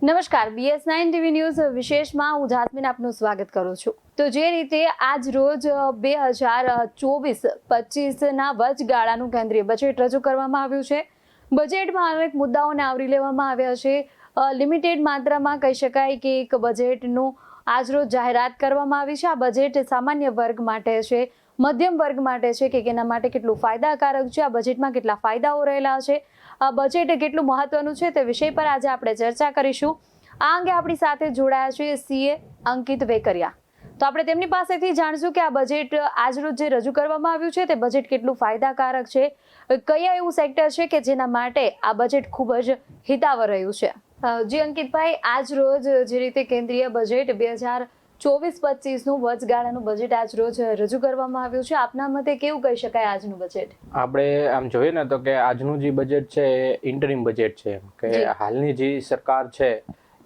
નમસ્કાર, BS9 TV news વિશેષમાં હું Jasmine આપનું સ્વાગત કરું છું। તો જે રીતે આજ રોજ 2024-25ના વચગાળાનું કેન્દ્રીય બજેટ રજૂ કરવામાં આવ્યું છે। બજેટમાં અનેક મુદ્દાઓને આવરી લેવામાં આવ્યા છે। લિમિટેડ માત્રામાં કહી શકાય કે એક બજેટનું આજ રોજ જાહેરાત કરવામાં આવી છે। આ બજેટ સામાન્ય વર્ગ માટે છે, મધ્યમ વર્ગ માટે છે કે એના માટે કેટલું ફાયદાકારક છે, આ બજેટમાં કેટલા ફાયદાઓ રહેલા છે, આ બજેટ કેટલું મહત્વનું છે તે વિષય પર આજે આપણે ચર્ચા કરીશું। આ અંગે આપણી સાથે જોડાયા છે CA અંકિત વેકરિયા। તો આપણે તેમની પાસેથી જાણીશું કે આ બજેટ આજરોજ જે રજૂ કરવામાં આવ્યું છે તે બજેટ કેટલું ફાયદાકારક છે, કયા એવું સેક્ટર છે કે જેના માટે આ બજેટ ખૂબ જ હિતાવહ રહ્યું છે। જી અંકિતભાઈ, આજ રોજ જે રીતે કેન્દ્રીય બજેટ 2024-25નું વચગાળાનું બજેટ આજ રોજ રજૂ કરવામાં આવ્યું છે, આપના મતે કેવું કહી શકાય આજનું બજેટ? આપણે આમ જોઈએ ને તો કે આજનું જે બજેટ છે એ ઇન્ટરિમ બજેટ છે, કે હાલની જે સરકાર છે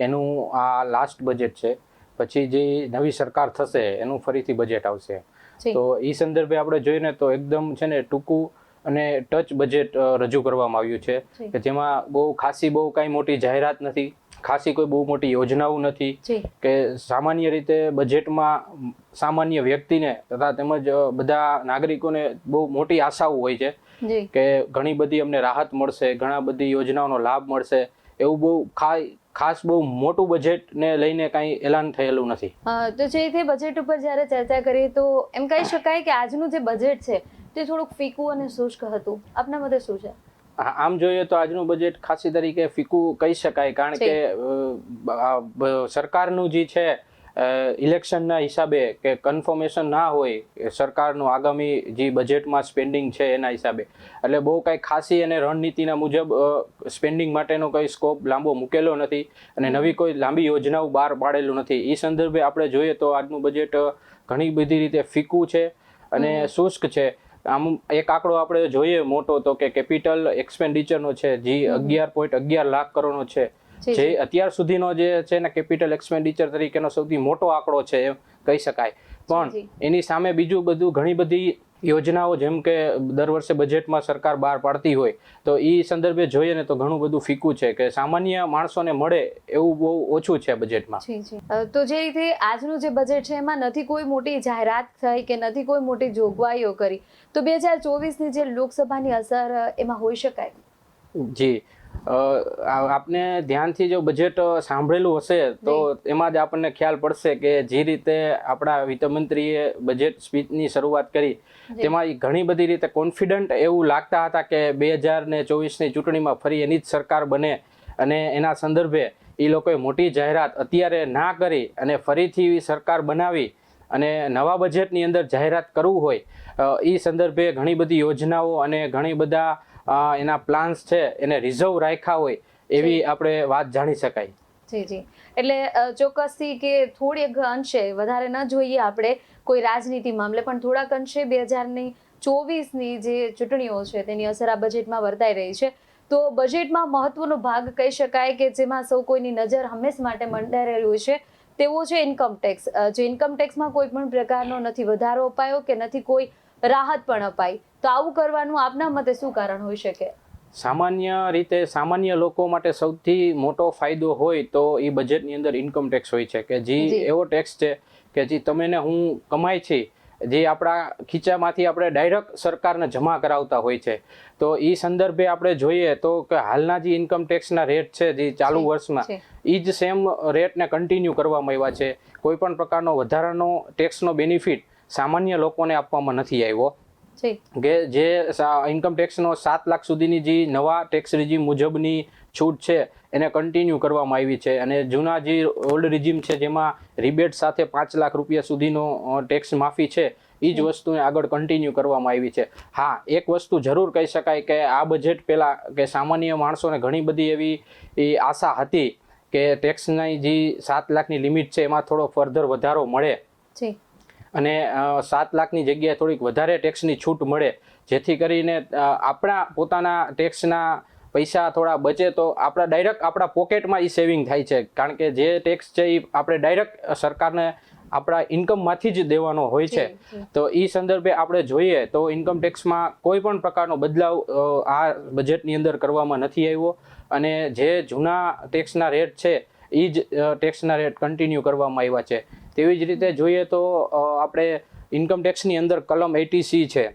એનું આ લાસ્ટ બજેટ છે, પછી જે નવી સરકાર થશે એનું ફરીથી બજેટ આવશે। તો એ સંદર્ભે આપણે જોઈએ ને તો એકદમ છે ને ટૂંકું અને ટચ બજેટ રજૂ કરવામાં આવ્યું છે, કે જેમાં બહુ કાંઈ મોટી જાહેરાત નથી, ખાસી કોઈ બહુ મોટી યોજનાઓ નથી, કે સામાન્ય રીતે બજેટમાં સામાન્ય વ્યક્તિને તથા તેમજ બધા નાગરિકોને બહુ મોટી આશાઓ હોય છે કે ઘણી બધી અમને રાહત મળશે, ઘણા બધી યોજનાઓનો લાભ મળશે, એવું બહુ ખાસ બહુ મોટું બજેટને લઈને કાંઈ એલાન થયેલું નથી। તો જે રીતે બજેટ ઉપર જ્યારે ચર્ચા કરીએ તો એમ કહી શકાય કે આજનું જે બજેટ છે તે થોડુંક ફીકું અને શુષ્ક હતું, આપના મતે શું છે? આમ જોઈએ તો આજનું બજેટ ખાસી તરીકે ફીકું કહી શકાય, કારણ કે સરકારનું જે છે ઇલેક્શનના હિસાબે કે કન્ફર્મેશન ના હોય સરકારનું આગામી જે બજેટમાં સ્પેન્ડિંગ છે એના હિસાબે, એટલે બહુ કાંઈ ખાસી અને રણનીતિના મુજબ સ્પેન્ડિંગ માટેનો કોઈ સ્કોપ લાંબો મૂકેલો નથી અને નવી કોઈ લાંબી યોજનાઓ બહાર પાડેલું નથી। એ સંદર્ભે આપણે જોઈએ તો આજનું બજેટ ઘણી બધી રીતે ફીકું છે અને શુષ્ક છે। આમ એક આંકડો આપણે જોઈએ મોટો તો કે કેપિટલ એક્સપેન્ડિચરનો છે, જે 11.11 લાખ કરોડનો છે, જે અત્યાર સુધીનો જે છે ને કેપિટલ એક્સપેન્ડિચર તરીકેનો સૌથી મોટો આંકડો છે એમ કહી શકાય। પણ એની સામે બીજું બધું ઘણી બધી યોજનાઓ જેમ કે દર વર્ષે બજેટમાં સરકાર બહાર પાડતી હોય, તો એ સંદર્ભે જોઈએ ને તો ઘણું બધું ફીકું છે, કે સામાન્ય માણસોને મળે એવું બહુ ઓછું છે બજેટમાં। તો જે રીતે આજનું જે બજેટ છે એમાં નથી કોઈ મોટી જાહેરાત થઈ કે નથી કોઈ મોટી જોગવાઈઓ કરી, તો 2024ની જે લોકસભાની અસર એમાં હોઈ શકાય? જી, આપને ધ્યાનથી જો બજેટ સાંભળેલું હશે તો એમાં જ આપણને ખ્યાલ પડશે કે જે રીતે આપણા વિત્તમંત્રીએ બજેટ સ્પીચની શરૂઆત કરી તેમાં ઘણી બધી રીતે કોન્ફિડન્ટ એવું લાગતા હતા કે 2024ની ચૂંટણીમાં ફરી એની જ સરકાર બને, અને એના સંદર્ભે એ લોકોએ મોટી જાહેરાત અત્યારે ના કરી અને ફરીથી સરકાર બનાવી અને નવા બજેટની અંદર જાહેરાત કરવું હોય, એ સંદર્ભે ઘણી બધી યોજનાઓ અને ઘણી બધા એના પ્લાન્સ છે એને રિઝર્વ રાખ્યા હોય એવી આપણે વાત જાણી શકાય। જી, એટલે ચોક્કસથી કે થોડીક અંશે વધારે ન જોઈએ આપણે કોઈ રાજનીતિ મામલે, પણ થોડાક અંશે 2024ની જે ચૂંટણીઓ છે તેની અસર આ બજેટમાં વર્તાઈ રહી છે। તો બજેટમાં મહત્વનો ભાગ કહી શકાય કે જેમાં સૌ કોઈની નજર હંમેશા માટે મંડાઈ રહેલી હોય છે તેવો છે ઇન્કમ ટેક્સ। જે ઇન્કમ ટેક્સમાં કોઈ પણ પ્રકારનો નથી વધારો અપાયો કે નથી કોઈ રાહત પણ અપાઈ, તો આવું કરવાનું આપના મતે શું કારણ હોઈ શકે? સામાન્ય રીતે સામાન્ય લોકો માટે સૌથી મોટો ફાયદો હોય તો એ બજેટની અંદર ઇન્કમ ટેક્સ હોય છે, કે જે એવો ટેક્સ છે કે જે તમે ને હું કમાય છે, જે આપણા ખીચામાંથી આપણે ડાયરેક્ટ સરકારને જમા કરાવતા હોય છે। તો એ સંદર્ભે આપણે જોઈએ તો કે હાલના જે ઇન્કમ ટેક્સના રેટ છે જે ચાલુ વર્ષમાં એ જ સેમ રેટને કન્ટિન્યુ કરવામાં આવ્યા છે। કોઈ પણ પ્રકારનો વધારાનો ટેક્સનો બેનિફિટ સામાન્ય લોકોને આપવામાં નથી આવ્યો, કે જે ઇન્કમ ટેક્સનો 7 લાખ સુધીની જે નવા ટેક્સ રિજીમ મુજબની છૂટ છે એને કન્ટિન્યુ કરવામાં આવી છે, અને જૂના જે ઓલ્ડ રિજીમ છે જેમાં રિબેટ સાથે 5 લાખ રૂપિયા સુધીનો ટેક્સ માફી છે એ જ વસ્તુને આગળ કન્ટિન્યુ કરવામાં આવી છે। હા, એક વસ્તુ જરૂર કહી શકાય કે આ બજેટ પહેલાં કે સામાન્ય માણસોને ઘણી બધી એવી આશા હતી કે ટેક્સની જે 7 લાખની લિમિટ છે એમાં થોડો ફર્ધર વધારો મળે અને 7 લાખની જગ્યાએ થોડીક વધારે ટેક્સની છૂટ મળે, જેથી કરીને આપણા પોતાના ટેક્સના પૈસા થોડા બચે તો ડાયરેક્ટ આપણા પોકેટમાં એ સેવિંગ થાય છે, કારણ કે જે ટેક્સ છે એ આપણે ડાયરેક્ટ સરકારને આપણા ઇન્કમમાંથી જ દેવાનો હોય છે। તો એ સંદર્ભે આપણે જોઈએ તો ઇન્કમ ટેક્સમાં કોઈ પણ પ્રકારનો બદલાવ આ બજેટની અંદર કરવામાં નથી આવ્યો, અને જે જૂના ટેક્સના રેટ છે એ જ ટેક્સના રેટ કન્ટિન્યુ કરવામાં આવ્યા છે. તેવી જ રીતે જોઈએ તો આપણે ઇન્કમ ટેક્સની અંદર કલમ 80C છે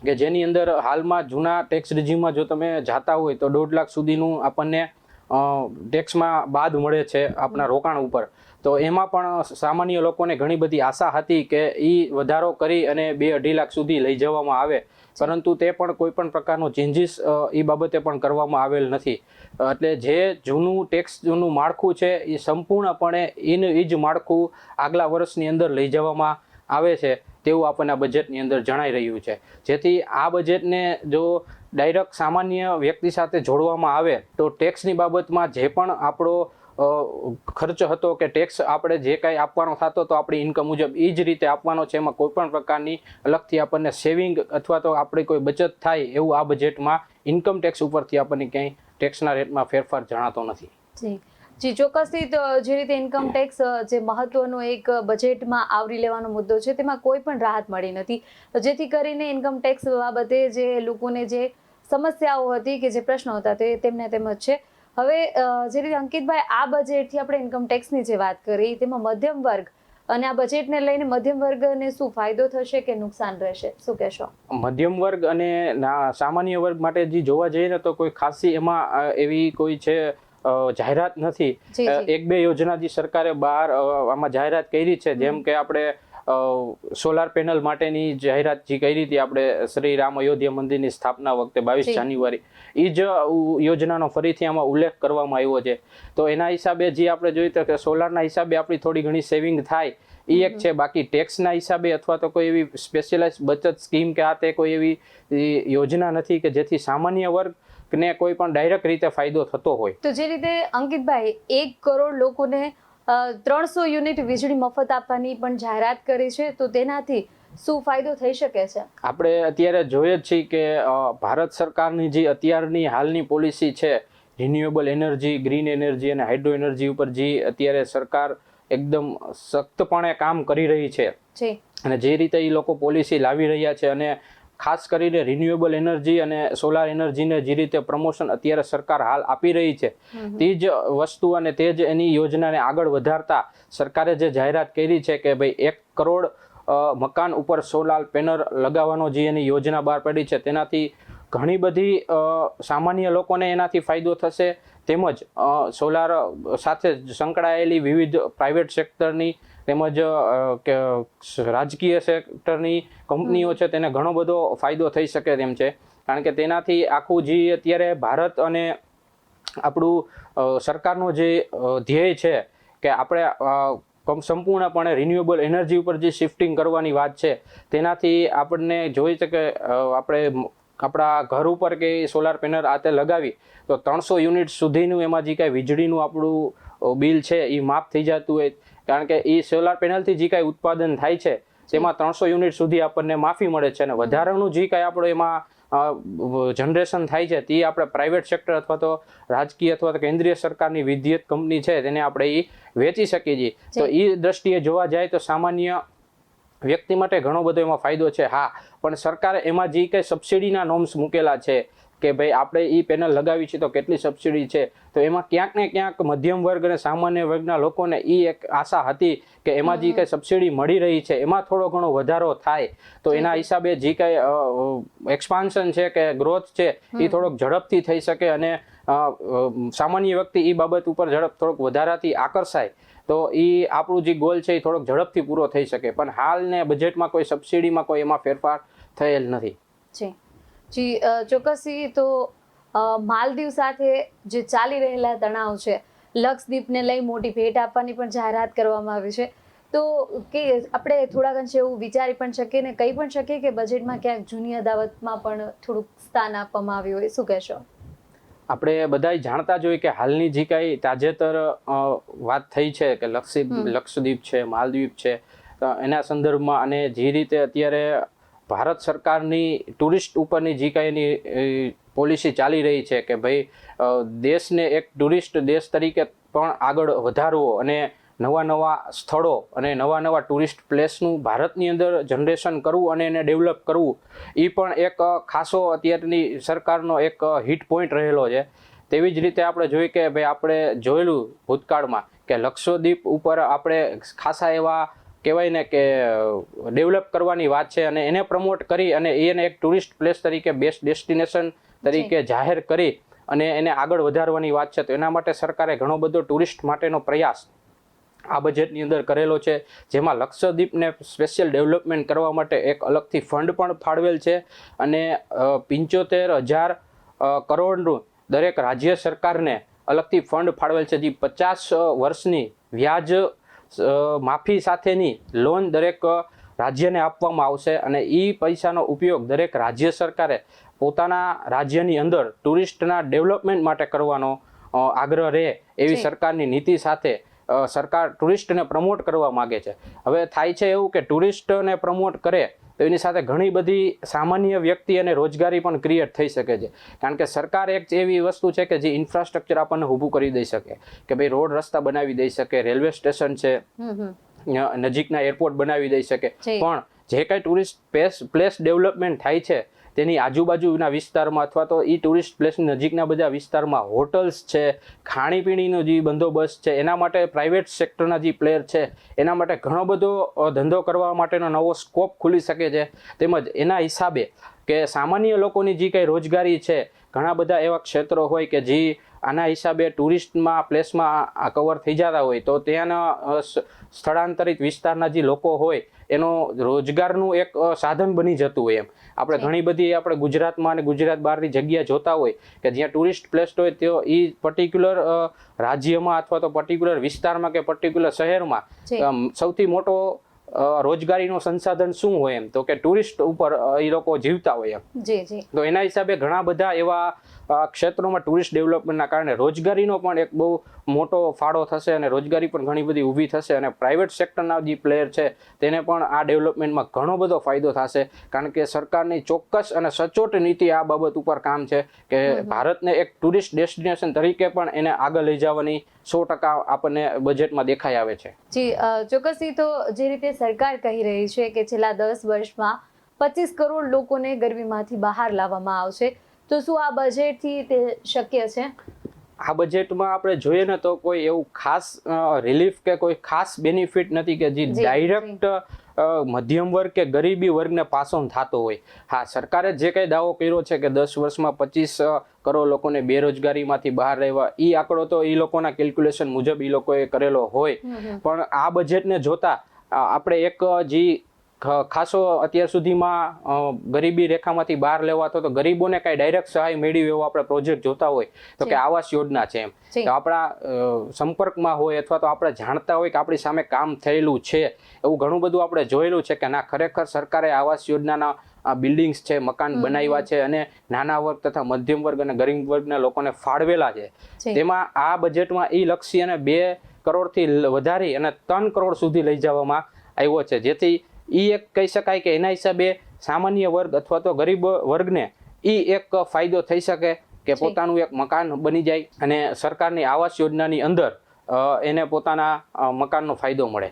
કે જેની અંદર હાલમાં જૂના ટેક્સ રિજીમમાં જો તમે જાતા હોય તો 1.5 લાખ સુધીનું આપણને ટેક્સમાં બાદ મળે છે આપણા રોકાણ ઉપર. તો એમાં પણ સામાન્ય લોકોને ઘણી બધી આશા હતી કે એ વધારો કરી અને 2-2.5 લાખ સુધી લઈ જવામાં આવે, પરંતુ તે પણ કોઈ પણ પ્રકારનો ચેન્જીસ એ બાબતે પણ કરવામાં આવેલ નથી. એટલે જે જૂનું માળખું છે એ સંપૂર્ણપણે એ જ માળખું આગલા વર્ષની અંદર લઈ જવામાં આવે છે તેવું આપણને આ બજેટની અંદર જણાઈ રહ્યું છે. જેથી આ બજેટને જો ડાયરેક્ટ સામાન્ય વ્યક્તિ સાથે જોડવામાં આવે તો ટેક્સની બાબતમાં જે પણ આપણો ખર્ચ હતો કે ટેક્સ આપણે જે કાંઈ આપવાનો થતો તો આપણી ઇન્કમ મુજબ એ જ રીતે આપવાનો છે. એમાં કોઈ પણ પ્રકારની અલગથી આપણને સેવિંગ અથવા તો આપણી કોઈ બચત થાય એવું આ બજેટમાં ઇન્કમ ટેક્સ ઉપરથી આપણને ક્યાંય ટેક્સના રેટમાં ફેરફાર જણાતો નથી. જી ચોક્કસથી. તો જે રીતે ઇન્કમ ટેક્સ જે મહત્વનો એક બજેટમાં આવરી લેવાનો મુદ્દો છે તેમાં કોઈ પણ રાહત મળી નથી, જેથી કરીને ઇન્કમ ટેક્સ બાબતે જે લોકોને જે સમસ્યાઓ હતી કે જે પ્રશ્નો હતા તે તેમને તેમ જ છે. હવે જે રીતે અંકિતભાઈ આ બજેટથી આપણે ઇન્કમ ટેક્સની જે વાત કરી તેમાં મધ્યમ વર્ગ અને આ બજેટને લઈને મધ્યમ વર્ગને શું ફાયદો થશે કે નુકસાન રહેશે, શું કહેશો? મધ્યમ વર્ગ અને સામાન્ય વર્ગ માટે જે જોવા જઈએ ને તો કોઈ ખાસી એમાં એવી કોઈ છે જાહેરાત નથી. 1-2 યોજના જે સરકારે બહાર આમાં જાહેરાત કરી છે, જેમ કે આપણે સોલાર પેનલ માટેની જાહેરાત જે કરી હતી આપણે શ્રી રામ અયોધ્યા મંદિરની સ્થાપના વખતે 22 જાન્યુઆરી, એ જ યોજનાનો ફરીથી આમાં ઉલ્લેખ કરવામાં આવ્યો છે. તો એના હિસાબે જે આપણે જોઈએ તો કે સોલારના હિસાબે આપણી થોડી ઘણી સેવિંગ થાય એ એક છે. બાકી ટેક્સના હિસાબે અથવા તો કોઈ એવી સ્પેશિયલાઇઝ બચત સ્કીમ કે આ તે કોઈ એવી યોજના નથી કે જેથી સામાન્ય વર્ગને કોઈ પણ ડાયરેક્ટ રીતે ફાયદો થતો હોય. તો જે રીતે અંકિતભાઈ 1 કરોડ લોકોને 300 યુનિટ વીજળી મફત આપવાની પણ જાહેરાત કરી છે, તો તેનાથી શું ફાયદો થઈ શકે છે? આપણે અત્યારે જોઈએ જ છીએ કે ભારત સરકારની જે અત્યારની હાલની પોલિસી છે રિન્યુએબલ એનર્જી, ગ્રીન એનર્જી અને હાઇડ્રો એનર્જી ઉપર જે અત્યારે સરકાર એકદમ સખ્તપણે કામ કરી રહી છે અને જે રીતે એ લોકો પોલિસી લાવી રહ્યા છે અને ખાસ કરીને રિન્યુએબલ એનર્જી અને સોલાર એનર્જીને જે રીતે પ્રમોશન અત્યારે સરકાર હાલ આપી રહી છે તે જ વસ્તુ અને તે જ એની યોજનાને આગળ વધારતા સરકારે જે જાહેરાત કરી છે કે ભાઈ 1 કરોડ મકાન ઉપર સોલાર પેનલ લગાવવાનો જે એની યોજના બહાર પડી છે, તેનાથી ઘણી બધી સામાન્ય લોકોને એનાથી ફાયદો થશે. તેમજ સોલાર સાથે સંકળાયેલી વિવિધ પ્રાઇવેટ સેક્ટરની તેમજ રાજકીય સેક્ટરની કંપનીઓ છે તેને ઘણો બધો ફાયદો થઈ શકે તેમ છે. કારણ કે તેનાથી આખું જે અત્યારે ભારત અને આપણું સરકારનો જે ધ્યેય છે કે આપણે સંપૂર્ણપણે રિન્યુએબલ એનર્જી ઉપર જે શિફ્ટિંગ કરવાની વાત છે, તેનાથી આપણને જોઈ શકે આપણે આપણા ઘર ઉપર કે સોલાર પેનલ આ તે લગાવી તો 300 યુનિટ સુધીનું એમાં જે કાંઈ વીજળીનું આપણું બિલ છે એ માફ થઈ જતું હોય. કારણ કે એ સોલાર પેનલથી જે કાંઈ ઉત્પાદન થાય છે તેમાં 300 યુનિટ સુધી આપણને માફી મળે છે અને વધારાનું જે કાંઈ આપણો એમાં જનરેશન થાય છે તે આપણે પ્રાઇવેટ સેક્ટર અથવા તો રાજકીય અથવા તો કેન્દ્રીય સરકારની વિદ્યુત કંપની છે તેને આપણે એ વેચી શકીએ છીએ. તો એ દ્રષ્ટિએ જોવા જાય તો સામાન્ય વ્યક્તિ માટે ઘણો બધો એમાં ફાયદો છે. હા, પણ સરકારે એમાં જે કંઈ સબસિડીના નોર્મ્સ મૂકેલા છે કે ભાઈ આપણે એ પેનલ લગાવી છે તો કેટલી સબસિડી છે, તો એમાં ક્યાંક ને ક્યાંક મધ્યમ વર્ગ અને સામાન્ય વર્ગના લોકોને એ એક આશા હતી કે એમાં જે કંઈ સબસિડી મળી રહી છે એમાં થોડો ઘણો વધારો થાય તો એના હિસાબે જે કંઈ એક્સપાન્શન છે કે ગ્રોથ છે એ થોડોક ઝડપથી થઈ શકે અને સામાન્ય વ્યક્તિ એ બાબત ઉપર થોડોક વધારાથી આકર્ષાય તો એ આપણું જે ગોલ છે એ થોડોક ઝડપથી પૂરો થઈ શકે. પણ હાલને બજેટમાં કોઈ સબસિડીમાં કોઈ એમાં ફેરફાર થયેલ નથી. જી ચોક્કસથી. તો માલદીવ સાથે જે ચાલી રહેલા તણાવ છે, લક્ષદ્વીપને લઈ મોટી ભેટ આપવાની પણ જાહેરાત કરવામાં આવી છે, તો કે આપણે થોડાક અંશે એવું વિચારી પણ શકીએ ને કહી પણ શકીએ કે બજેટમાં ક્યાંક જૂની અદાવતમાં પણ થોડુંક સ્થાન આપવામાં આવ્યું હોય, શું કહેશો? આપણે બધા જાણતા જોઈએ કે હાલની જે કાંઈ તાજેતર વાત થઈ છે કે લક્ષદ્વીપ છે, માલદીવ છે, એના સંદર્ભમાં અને જે રીતે અત્યારે ભારત સરકારની ટુરિસ્ટ ઉપરની જે કાંઈ એની પોલિસી ચાલી રહી છે કે ભાઈ દેશને એક ટુરિસ્ટ દેશ તરીકે પણ આગળ વધારવો અને નવા સ્થળો અને નવા ટુરિસ્ટ પ્લેસનું ભારતની અંદર જનરેશન કરવું અને એને ડેવલપ કરવું, એ પણ એક ખાસો અત્યારની સરકારનો એક હિટ પોઈન્ટ રહેલો છે. તેવી જ રીતે આપણે જોઈએ કે ભાઈ આપણે જોયેલું ભૂતકાળમાં કે લક્ષદ્વીપ ઉપર આપણે ખાસા એવા કહેવાય ને કે ડેવલપ કરવાની વાત છે અને એને પ્રમોટ કરી અને એને એક ટુરિસ્ટ પ્લેસ તરીકે બેસ્ટ ડેસ્ટિનેશન તરીકે જાહેર કરી અને એને આગળ વધારવાની વાત છે. તો એના માટે સરકારે ઘણો બધો ટુરિસ્ટ માટેનો પ્રયાસ આ બજેટની અંદર કરેલો છે, જેમાં લક્ષદ્વીપને સ્પેશિયલ ડેવલપમેન્ટ કરવા માટે એક અલગથી ફંડ પણ ફાળવેલ છે અને 75,000 કરોડનું દરેક રાજ્ય સરકારને અલગથી ફંડ ફાળવેલ છે, જે 50 વર્ષની વ્યાજ માફી સાથેની લોન દરેક રાજ્યને આપવામાં આવશે અને એ પૈસાનો ઉપયોગ દરેક રાજ્ય સરકારે પોતાના રાજ્યની અંદર ટુરિસ્ટના ડેવલપમેન્ટ માટે કરવાનો આગ્રહ રહે એવી સરકારની નીતિ સાથે સરકાર ટુરિસ્ટને પ્રમોટ કરવા માગે છે. હવે થાય છે એવું કે ટુરિસ્ટને પ્રમોટ કરે તો એની સાથે ઘણી બધી સામાન્ય વ્યક્તિ અને રોજગારી પણ ક્રિએટ થઈ શકે છે, કારણ કે સરકાર એક એવી વસ્તુ છે કે જે ઇન્ફ્રાસ્ટ્રક્ચર આપણને ઊભું કરી દઈ શકે કે ભાઈ રોડ રસ્તા બનાવી દઈ શકે, રેલવે સ્ટેશન છે, નજીકના એરપોર્ટ બનાવી દઈ શકે, પણ જે કાંઈ ટુરિસ્ટ પ્લેસ ડેવલપમેન્ટ થાય છે તેની આજુબાજુના વિસ્તારમાં અથવા તો એ ટુરિસ્ટ પ્લેસની નજીકના બધા વિસ્તારમાં હોટલ્સ છે, ખાણીપીણીનો જે બંદોબસ્ત છે, એના માટે પ્રાઇવેટ સેક્ટરના જે પ્લેયર છે એના માટે ઘણો બધો ધંધો કરવા માટેનો નવો સ્કોપ ખુલી શકે છે. તેમજ એના હિસાબે કે સામાન્ય લોકોની જે કંઈ રોજગારી છે, ઘણા બધા એવા ક્ષેત્રો હોય કે જે આના હિસાબે ટુરિસ્ટમાં પ્લેસમાં કવર થઈ જતા હોય તો ત્યાંના સ્થળાંતરિત વિસ્તારના જે લોકો હોય એનો રોજગારનું એક સાધન બની જતું હોય. એમ આપણે ઘણી બધી આપણે ગુજરાતમાં અને ગુજરાત બહારની જગ્યા જોતા હોય કે જ્યાં ટુરિસ્ટ પ્લેસ હોય તો એ પર્ટિક્યુલર રાજ્યમાં અથવા તો પર્ટિક્યુલર વિસ્તારમાં કે પર્ટિક્યુલર શહેરમાં સૌથી મોટો રોજગારીનું સંસાધન શું હોય એમ તો કે ટુરિસ્ટ ઉપર એ લોકો જીવતા હોય એમ. તો એના હિસાબે ઘણા બધા એવા ક્ષેત્રોમાં ટુરિસ્ટ ડેવલપમેન્ટના કારણે રોજગારીનો પણ એક બહુ મોટો ફાળો થશે અને રોજગારી પણ ઘણી બધી ઊભી થશે અને પ્રાઇવેટ સેક્ટરના જે પ્લેયર છે તેને પણ આ ડેવલપમેન્ટમાં ઘણો બધો ફાયદો થશે, કારણ કે સરકારની ચોક્કસ અને સચોટ નીતિ આ બાબત ઉપર કામ છે કે ભારતને એક ટુરિસ્ટ ડેસ્ટિનેશન તરીકે પણ એને આગળ લઈ જવાની 100% આપણને બજેટમાં દેખાઈ આવે છે. જી ચોક્કસથી. તો જે રીતે સરકાર કહી રહી છે કે છેલ્લા 10 વર્ષમાં 25 કરોડ લોકોને ગરીબીમાંથી બહાર લાવવામાં આવશે, તો શું આ બજેટથી તે શક્ય છે? આ બજેટમાં આપણે જોઈએ ને તો કોઈ એવું ખાસ રિલીફ કે કોઈ ખાસ બેનિફિટ નથી કે જે ડાયરેક્ટ મધ્યમ વર્ગ કે ગરીબી વર્ગને પાસ ઓન થતો હોય. હા, સરકારે જે કંઈ દાવો કર્યો છે કે 10 વર્ષમાં 25 કરોડ લોકોને બેરોજગારીમાંથી બહાર રહેવા, એ આંકડો તો એ લોકોના કેલ્ક્યુલેશન મુજબ એ લોકોએ કરેલો હોય, પણ આ બજેટને જોતા આપણે એક જે ખાસો અત્યાર સુધીમાં ગરીબી રેખામાંથી બહાર લેવાતો તો ગરીબોને કાંઈ ડાયરેક્ટ સહાય મેળવી એવો આપણે પ્રોજેક્ટ જોતા હોય તો કે આવાસ યોજના છે એમ, તો આપણા સંપર્કમાં હોય અથવા તો આપણે જાણતા હોય કે આપણી સામે કામ થયેલું છે એવું ઘણું બધું આપણે જોયેલું છે કે ના, ખરેખર સરકારે આવાસ યોજનાના બિલ્ડિંગ્સ છે, મકાન બનાવ્યા છે અને નાના વર્ગ તથા મધ્યમ વર્ગ અને ગરીબ વર્ગના લોકોને ફાળવેલા છે. તેમાં આ બજેટમાં એ લક્ષી અને 2 કરોડથી વધારી અને 3 કરોડ સુધી લઈ જવામાં આવ્યો છે, જેથી એ એક કહી શકાય કે એના હિસાબે સામાન્ય વર્ગ અથવા તો ગરીબ વર્ગને એ એક ફાયદો થઈ શકે કે પોતાનું એક મકાન બની જાય અને સરકારની આવાસ યોજનાની અંદર એને પોતાના મકાનનો ફાયદો મળે.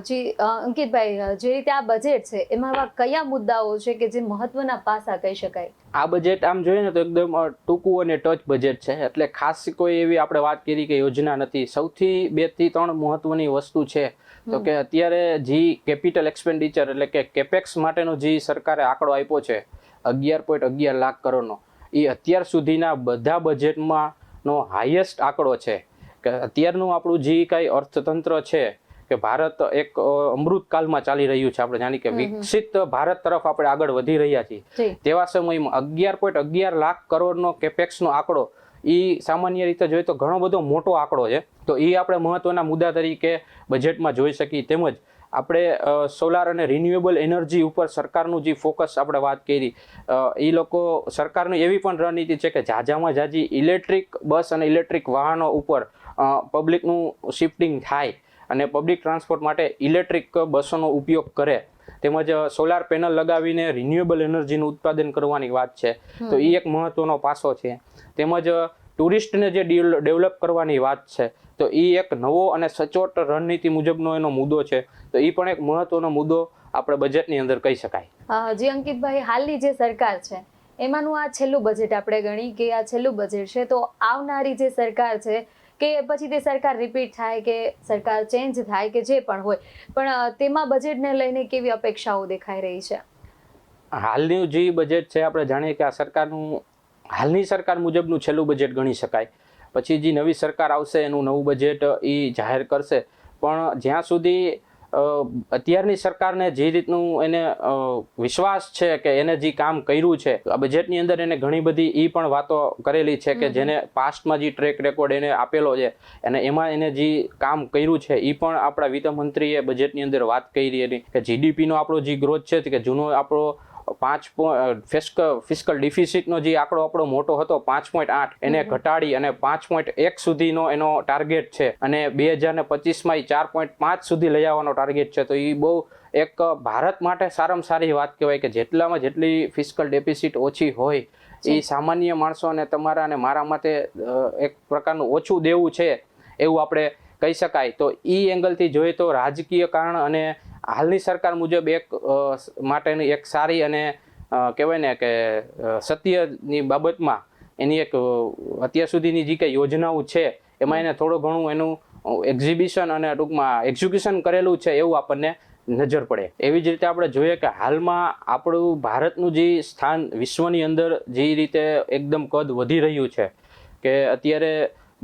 જી અંકિતભાઈ, જે રીતે આ બજેટ છે એમાં એવા કયા મુદ્દાઓ છે કે જે મહત્વના પાસા કહી શકાય? આ બજેટ આમ જોઈએ ને તો એકદમ ટૂંકું અને ટચ બજેટ છે, એટલે ખાસ કોઈ એવી આપણે વાત કરી કે યોજના નથી. સૌથી 2 થી 3 મહત્વની વસ્તુ છે તો કે અત્યારે જે કેપિટલ એક્સપેન્ડિચર એટલે કે કેપેક્સ માટેનો જે સરકારે આંકડો આપ્યો છે 11.11 લાખ કરોડનો, એ અત્યાર સુધીના બધા બજેટમાં નો હાઈએસ્ટ આંકડો છે. કે અત્યારનું આપણું જે કાંઈ અર્થતંત્ર છે કે ભારત એક અમૃતકાલમાં ચાલી રહ્યું છે, આપણે જાણી કે વિકસિત ભારત તરફ આપણે આગળ વધી રહ્યા છીએ, તેવા સમયમાં 11.11 લાખ કરોડનો કેપેક્સનો આંકડો એ સામાન્ય રીતે જોઈએ તો ઘણો બધો મોટો આંકડો છે. તો એ આપણે મહત્વના મુદ્દા તરીકે બજેટમાં જોઈ શકીએ. તેમજ આપણે સોલાર અને રિન્યુએબલ એનર્જી ઉપર સરકારનું જે ફોકસ આપણે વાત કરી, એ લોકો સરકારની એવી પણ રણનીતિ છે કે ઝાઝામાં ઝાઝી ઇલેક્ટ્રિક બસ અને ઇલેક્ટ્રિક વાહનો ઉપર પબ્લિકનું શિફ્ટિંગ થાય અને પબ્લિક ટ્રાન્સપોર્ટ માટે ઇલેક્ટ્રિક બસોનો ઉપયોગ કરે, તેમજ સોલાર પેનલ લગાવીને રિન્યુએબલ એનર્જીનું ઉત્પાદન કરવાની વાત છે. તો એ એક મહત્વનો પાસો છે. તેમજ ટુરિસ્ટને જે ડેવલપ કરવાની વાત છે તો એ એક નવો અને સચોટ રણનીતિ મુજબનો એનો મુદ્દો છે, તો એ પણ એક મહત્વનો મુદ્દો આપણે બજેટની અંદર કહી શકાય. જી અંકિતભાઈ, હાલની જે સરકાર છે એમાંનું આ છેલ્લું બજેટ આપણે ગણી કે આ છેલ્લું બજેટ છે, તો આવનારી જે સરકાર છે કે પછી તે સરકાર રિપીટ થાય કે સરકાર ચેન્જ થાય કે જે પણ હોય, પણ તેમાં બજેટને લઈને કેવી અપેક્ષાઓ દેખાઈ રહી છે? હાલનું જે બજેટ છે આપણે જાણીએ કે આ સરકારનું હાલની સરકાર મુજબનું છેલ્લું બજેટ ગણી શકાય. પછી જે નવી સરકાર આવશે એનું નવું બજેટ એ જાહેર કરશે, પણ જ્યાં સુધી અત્યારની સરકારને જે રીતનું એને વિશ્વાસ છે કે એને જે કામ કર્યું છે આ બજેટની અંદર, એને ઘણી બધી એ પણ વાતો કરેલી છે કે જેને પાસ્ટમાં જે ટ્રેક રેકોર્ડ એને આપેલો છે અને એમાં એને જે કામ કર્યું છે એ પણ આપણા વિત્ત મંત્રીએ બજેટની અંદર વાત કરી હતી કે જીડીપીનો આપણો જે ગ્રોથ છે કે જૂનો આપણો 5 ફિસ્કલ ડિફિસિટનો જે આંકડો આપણો મોટો હતો 5.8 એને ઘટાડી અને 5.1 સુધીનો એનો ટાર્ગેટ છે અને 2025માં 4.5 સુધી લઈ આવવાનો ટાર્ગેટ છે. તો એ બહુ એક ભારત માટે સારામાં સારી વાત કહેવાય કે જેટલામાં જેટલી ફિસ્કલ ડેફિસિટ ઓછી હોય એ સામાન્ય માણસો અને તમારા અને મારા માટે એક પ્રકારનું ઓછું દેવું છે એવું આપણે કહી શકાય. તો એ એંગલથી જોઈએ તો રાજકીય કારણ અને હાલની સરકાર મુજબ એક માટેની એક સારી અને કહેવાય ને કે સત્યની બાબતમાં એની એક અત્યાર સુધીની જે કંઈ યોજનાઓ છે એમાં એને થોડું ઘણું એનું એક્ઝિબિશન અને ટૂંકમાં એક્ઝિક્યુશન કરેલું છે એવું આપણને નજર પડે. એવી જ રીતે આપણે જોઈએ કે હાલમાં આપણું ભારતનું જે સ્થાન વિશ્વની અંદર જે રીતે એકદમ કદ વધી રહ્યું છે કે અત્યારે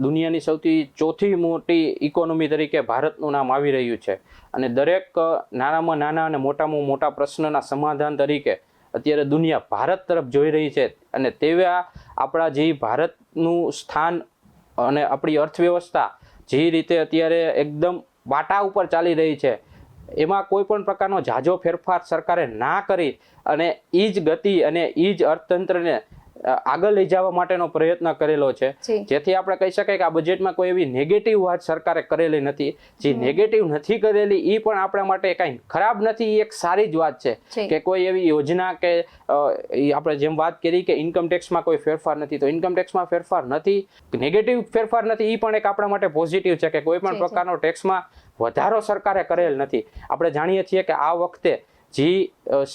દુનિયાની સૌથી ચોથી મોટી ઇકોનોમી તરીકે ભારતનું નામ આવી રહ્યું છે અને દરેક નાનામાં નાના અને મોટામાં મોટા પ્રશ્નના સમાધાન તરીકે અત્યારે દુનિયા ભારત તરફ જોઈ રહી છે. અને તેવા આપણા જે ભારતનું સ્થાન અને આપણી અર્થવ્યવસ્થા જે રીતે અત્યારે એકદમ વાટા ઉપર ચાલી રહી છે એમાં કોઈ પણ પ્રકારનો ઝાઝો ફેરફાર સરકારે ના કરી અને એ જ ગતિ અને એ જ અર્થતંત્રને આગળ લઈ જવા માટેનો પ્રયત્ન કરેલો છે, જેથી આપણે કહી શકાય કે આ બજેટમાં કોઈ એવી નેગેટિવ વાત સરકારે કરેલી નથી. જે નેગેટિવ નથી કરેલી એ પણ આપણા માટે કાંઈ ખરાબ નથી, એ એક સારી જ વાત છે કે કોઈ એવી યોજના કે આપણે જેમ વાત કરી કે ઇન્કમ ટેક્સમાં કોઈ ફેરફાર નથી, તો ઇન્કમ ટેક્સમાં ફેરફાર નથી, નેગેટિવ ફેરફાર નથી, એ પણ એક આપણા માટે પોઝિટિવ છે કે કોઈ પણ પ્રકારનો ટેક્સમાં વધારો સરકારે કરેલ નથી. આપણે જાણીએ છીએ કે આ વખતે જે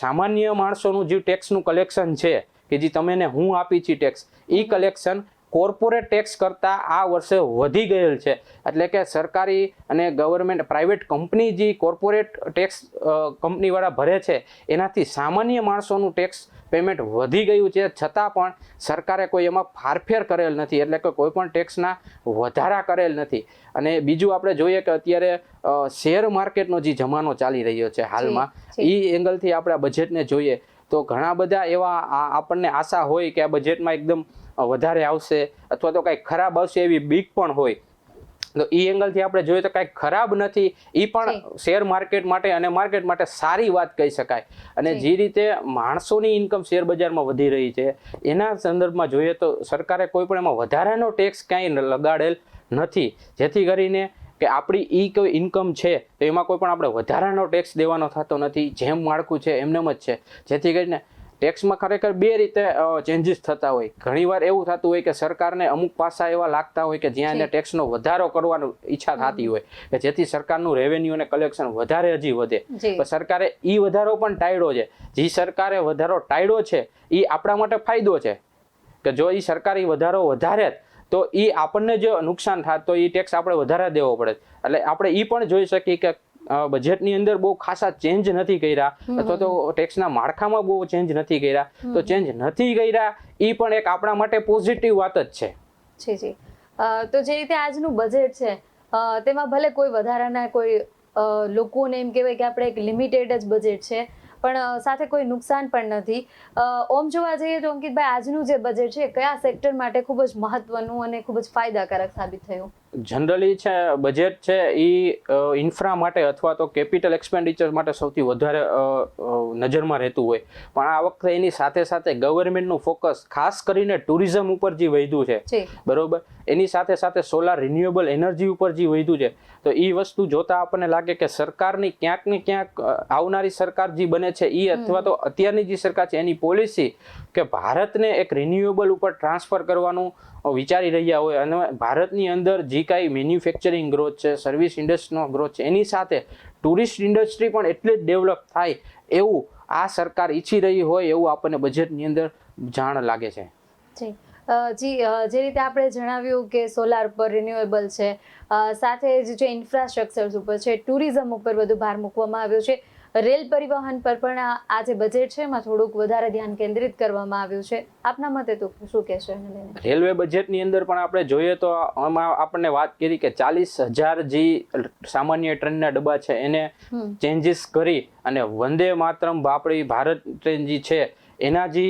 સામાન્ય માણસોનું જે ટેક્સનું કલેક્શન છે કે જે તમે ને હું આપી છે ટેક્સ, એ કલેક્શન કોર્પોરેટ ટેક્સ કરતાં આ વર્ષે વધી ગયેલ છે. એટલે કે સરકારી અને ગવર્મેન્ટ પ્રાઇવેટ કંપની જે કોર્પોરેટ ટેક્સ કંપનીવાળા ભરે છે એનાથી સામાન્ય માણસોનું ટેક્સ પેમેન્ટ વધી ગયું છે, છતાં પણ સરકારે કોઈ એમાં ફારફેર કરેલ નથી, એટલે કે કોઈ પણ ટેક્સના વધારા કરેલ નથી. અને બીજું આપણે જોઈએ કે અત્યારે શેર માર્કેટનો જે જમાનો ચાલી રહ્યો છે હાલમાં, એ એંગલથી આપણે આ બજેટને જોઈએ તો ઘણા બધા એવા આપણને આશા હોય કે આ બજેટમાં એકદમ વધારે આવશે અથવા તો કાંઈક ખરાબ આવશે એવી બીક પણ હોય. તો એ એંગલથી આપણે જોઈએ તો કાંઈક ખરાબ નથી, એ પણ શેર માર્કેટ માટે અને માર્કેટ માટે સારી વાત કહી શકાય. અને જે રીતે માણસોની ઇન્કમ શેર બજારમાં વધી રહી છે એના સંદર્ભમાં જોઈએ તો સરકારે કોઈ પણ એમાં વધારાનો ટેક્સ ક્યાંય લગાડેલ નથી, જેથી કરીને કે આપણી ઈ કોઈ ઇન્કમ છે તો એમાં કોઈ પણ આપણે વધારાનો ટેક્સ દેવાનો થતો નથી, જેમ માળખું છે એમનેમ જ છે. જેથી કરીને ટેક્સમાં ખરેખર બે રીતે ચેન્જીસ થતા હોય. ઘણીવાર એવું થતું હોય કે સરકારને અમુક પાસા એવા લાગતા હોય કે જ્યાં એને ટેક્સનો વધારો કરવાની ઈચ્છા થતી હોય કે જેથી સરકારનું રેવન્યુ અને કલેક્શન વધારે હજી વધે, પણ સરકારે ઈ વધારો પણ ટાળ્યો છે. જે સરકારે વધારો ટાળ્યો છે એ આપણા માટે ફાયદો છે કે જો એ સરકારી વધારો વધારે તો એ આપણને જો નુકસાન થાય તો એ ટેક્સ આપણે વધારે દેવો પડે. એટલે આપણે એ પણ જોઈ શકીએ કે બજેટની અંદર બહુ ખાસા ચેન્જ નથી કર્યા અથવા તો ટેક્સના માળખામાં બહુ ચેન્જ નથી કર્યા, તો ચેન્જ નથી કર્યા એ પણ એક આપણા માટે પોઝિટિવ વાત જ છે. જી. તો જે રીતે આજનું બજેટ છે તેમાં ભલે કોઈ વધારાના કોઈ લોકોને એમ કહેવાય કે આપણે એક લિમિટેડ જ બજેટ છે પણ સાથે કોઈ નુકસાન પણ નથી. ઓમ જોવા જઈએ તો અંકિતભાઈ આજનું જે બજેટ છે કયા સેક્ટર માટે ખૂબ જ મહત્વનું અને ખૂબ જ ફાયદાકારક સાબિત થયું? જનરલી છે બજેટ છે એ ઇન્ફ્રા માટે અથવા તો કેપિટલ એક્સપેન્ડિચર માટે સૌથી વધારે નજરમાં રહેતું હોય, પણ આ વખતે એની સાથે સાથે ગવર્મેન્ટનું ફોકસ ખાસ કરીને ટુરિઝમ ઉપર જે વધ્યું છે, બરોબર, એની સાથે સાથે સોલાર રિન્યુએબલ એનર્જી ઉપર જે વધ્યું છે. તો એ વસ્તુ જોતા આપણને લાગે કે સરકારની ક્યાંક ને ક્યાંક આવનારી સરકાર જે બને છે એ અથવા તો અત્યારની જે સરકાર છે એની પોલિસી કે ભારતને એક રિન્યુએબલ ઉપર ટ્રાન્સફર કરવાનું વિચારી રહ્યા હોય અને ભારતની અંદર જે કાંઈ મેન્યુફેક્ચરિંગ ગ્રોથ છે, સર્વિસ ઇન્ડસ્ટ્રીનો ગ્રોથ છે, એની સાથે ટુરિસ્ટ ઇન્ડસ્ટ્રી પણ એટલી જ ડેવલપ થાય એવું આ સરકાર ઈચ્છી રહી હોય એવું આપણને બજેટની અંદર જાણ લાગે છે. જી જે રીતે આપણે જણાવ્યું કે સોલાર પર રિન્યુએબલ છે, સાથે જ જે ઇન્ફ્રાસ્ટ્રક્ચર્સ ઉપર છે, ટુરિઝમ ઉપર વધુ ભાર મૂકવામાં આવ્યો છે, રેલ પરિવહન પર પણ આ જે બજેટ છે એમાં થોડુંક વધારે ધ્યાન કેન્દ્રિત કરવામાં આવ્યું છે. આપના મતે તો શું કહેશો એને લઈને? રેલવે બજેટની અંદર પણ આપણે જોઈએ તો આમાં આપણને વાત કરી કે 40,000 જે સામાન્ય ટ્રેનના ડબ્બા છે એને ચેન્જીસ કરી અને વંદે માતરમ આપણી ભારત ટ્રેન જે છે એના જે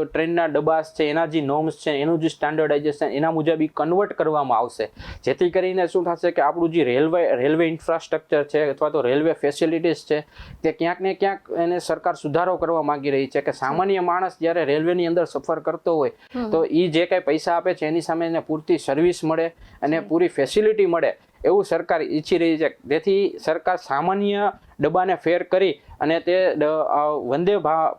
ટ્રેનના ડબ્બા છે, એના જે નોર્મ્સ છે, એનું જે સ્ટાન્ડર્ડાઇઝેશન એના મુજબ એ કન્વર્ટ કરવામાં આવશે, જેથી કરીને શું થશે કે આપણું જે રેલવે ઇન્ફ્રાસ્ટ્રક્ચર છે અથવા તો રેલવે ફેસિલિટીઝ છે તે ક્યાંક ને ક્યાંક એને સરકાર સુધારો કરવા માંગી રહી છે કે સામાન્ય માણસ જ્યારે રેલવેની અંદર સફર કરતો હોય તો એ જે કાંઈ પૈસા આપે છે એની સામે એને પૂરતી સર્વિસ મળે અને પૂરી ફેસિલિટી મળે એવું સરકાર ઈચ્છી રહી છે. તેથી સરકાર સામાન્ય ડબ્બાને ફેર કરી અને તે વંદે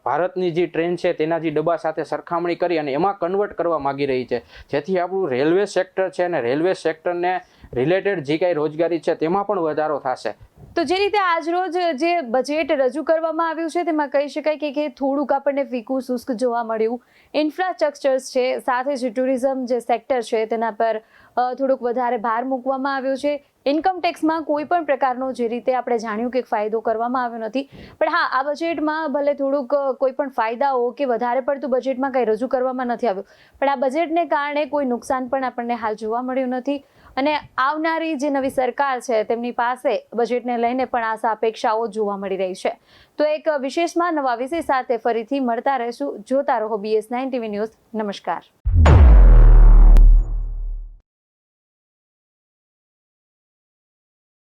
ભારતની જે ટ્રેન છે તેના જે ડબ્બા સાથે સરખામણી કરી અને એમાં કન્વર્ટ કરવા માંગી રહી છે, જેથી આપણું રેલવે સેક્ટર છે અને રેલવે સેક્ટરને રિલેટેડ જે કાંઈ રોજગારી છે તેમાં પણ વધારો થશે. તો જે રીતે આજરોજ જે બજેટ રજૂ કરવામાં આવ્યું છે તેમાં કહી શકાય કે થોડુંક આપણને ફીકું શુષ્ક જોવા મળ્યું. ઇન્ફ્રાસ્ટ્રક્ચર્સ છે, સાથે જ ટુરિઝમ જે સેક્ટર છે તેના પર થોડુંક વધારે ભાર મૂકવામાં આવ્યો છે. ઇન્કમ ટેક્સમાં કોઈ પણ પ્રકારનો જે રીતે આપણે જાણ્યું કે ફાયદો કરવામાં આવ્યો નથી, પણ હા આ બજેટમાં ભલે થોડુંક કોઈ પણ ફાયદાઓ કે વધારે પડતું બજેટમાં કંઈ રજૂ કરવામાં નથી આવ્યું, પણ આ બજેટને કારણે કોઈ નુકસાન પણ આપણને હાલ જોવા મળ્યું નથી. અને આવનારી જે નવી સરકાર છે તેમની પાસે બજેટને લઈને પણ આશા અપેક્ષાઓ જોવા મળી રહી છે. તો એક વિશેષમાં નવા વિષય સાથે ફરીથી મળતા રહેશું. જોતા રહો BS9 TV ન્યૂઝ. નમસ્કાર.